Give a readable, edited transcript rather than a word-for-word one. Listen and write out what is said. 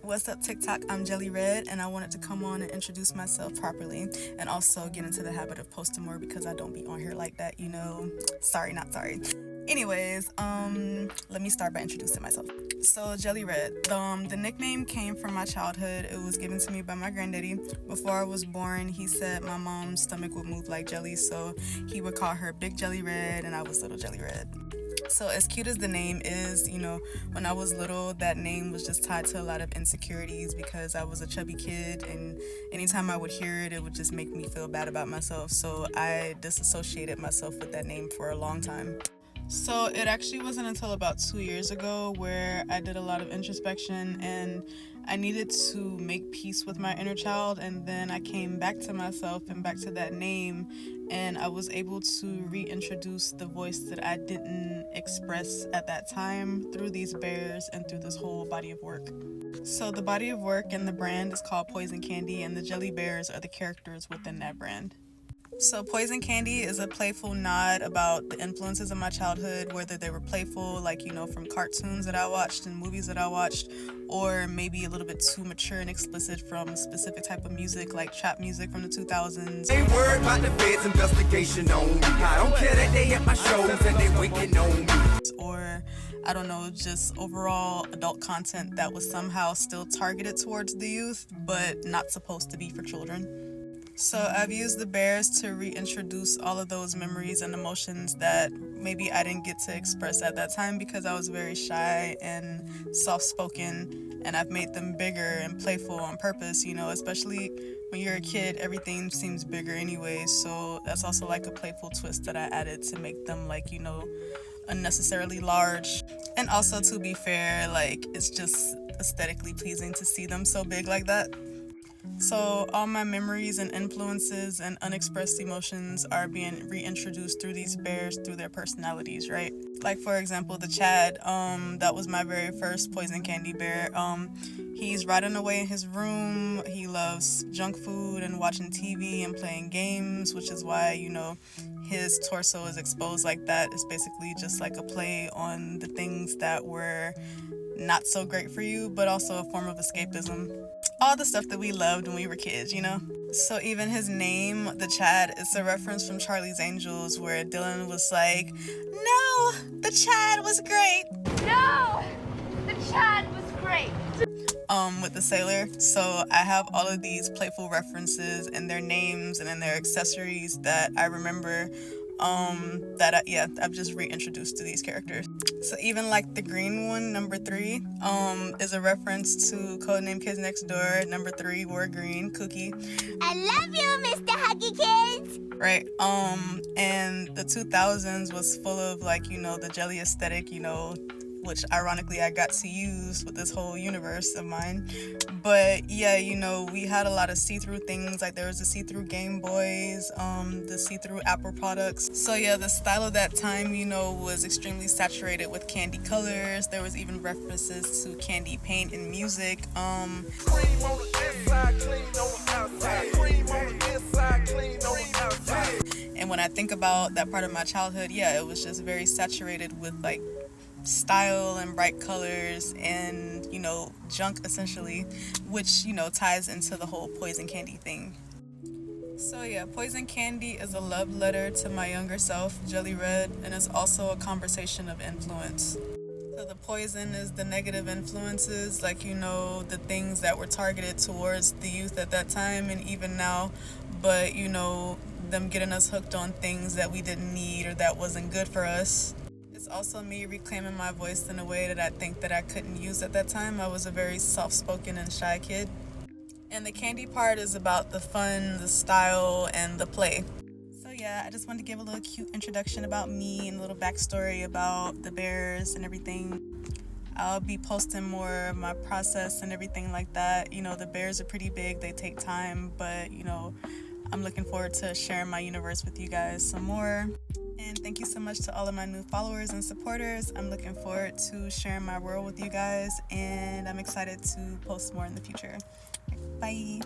What's up, TikTok? I'm Jelly Red, and I wanted to come on and introduce myself properly and also get into the habit of posting more because I don't be on here like that, you know. Sorry, not sorry. Anyways, let me start by introducing myself. So, Jelly Red. The nickname came from my childhood. It was given to me by my granddaddy. Before I was born, he said my mom's stomach would move like jelly, so he would call her Big Jelly Red, and I was Little Jelly Red. So as cute as the name is, you know, when I was little, that name was just tied to a lot of insecurities because I was a chubby kid, and anytime I would hear it, it would just make me feel bad about myself. So I disassociated myself with that name for a long time. So it actually wasn't until about 2 years ago where I did a lot of introspection and I needed to make peace with my inner child, and then I came back to myself and back to that name, and I was able to reintroduce the voice that I didn't express at that time through these bears and through this whole body of work. So the body of work and the brand is called Poison Candy, and the jelly bears are the characters within that brand. So Poison Candy is a playful nod about the influences of my childhood, whether they were playful, like, you know, from cartoons that I watched and movies that I watched, or maybe a little bit too mature and explicit from a specific type of music, like trap music from the 2000s. Ain't worried about the feds' investigation on me. I don't care that they at my shows and they waiting on me. Or, I don't know, just overall adult content that was somehow still targeted towards the youth, but not supposed to be for children. So I've used the bears to reintroduce all of those memories and emotions that maybe I didn't get to express at that time because I was very shy and soft-spoken, and I've made them bigger and playful on purpose, you know, especially when you're a kid, everything seems bigger anyway, so that's also like a playful twist that I added to make them, like, you know, unnecessarily large. And also, to be fair, like, it's just aesthetically pleasing to see them so big like that. So all my memories and influences and unexpressed emotions are being reintroduced through these bears through their personalities, right? Like, for example, the Chad, that was my very first Poison Candy bear. He's riding away in his room. He loves junk food and watching TV and playing games, which is why, you know, his torso is exposed like that. It's basically just like a play on the things that were not so great for you, but also a form of escapism. All the stuff that we loved when we were kids, you know? So even his name, the Chad, is a reference from Charlie's Angels where Dylan was like, "No, the Chad was great." No, the Chad was great. With the sailor. So I have all of these playful references in their names and in their accessories that I remember I've just reintroduced to these characters. So even like the green one, number 3, is a reference to Codename Kids Next Door. Number 3 wore green, Cookie. I love you, Mr. Huggy Kids. Right. And the 2000s was full of, like, you know, the jelly aesthetic, you know, which ironically I got to use with this whole universe of mine. But yeah, you know, we had a lot of see-through things, like there was the see-through Game Boys, the see-through Apple products. So yeah, the style of that time, you know, was extremely saturated with candy colors. There was even references to candy paint in music. Cream on the inside, clean on the outside. Cream on the inside, clean on the outside. And when I think about that part of my childhood, yeah, it was just very saturated with like style and bright colors and, you know, junk essentially, which, you know, ties into the whole Poison Candy thing. So yeah, Poison Candy is a love letter to my younger self, Jelly Red, and it's also a conversation of influence. So the poison is the negative influences, like, you know, the things that were targeted towards the youth at that time and even now, but, you know, them getting us hooked on things that we didn't need or that wasn't good for us. It's also me reclaiming my voice in a way that I think that I couldn't use at that time. I was a very soft-spoken and shy kid. And the candy part is about the fun, the style, and the play. So yeah, I just wanted to give a little cute introduction about me and a little backstory about the bears and everything. I'll be posting more of my process and everything like that. You know, the bears are pretty big, they take time, but, you know, I'm looking forward to sharing my universe with you guys some more. And thank you so much to all of my new followers and supporters. I'm looking forward to sharing my world with you guys, and I'm excited to post more in the future. Bye.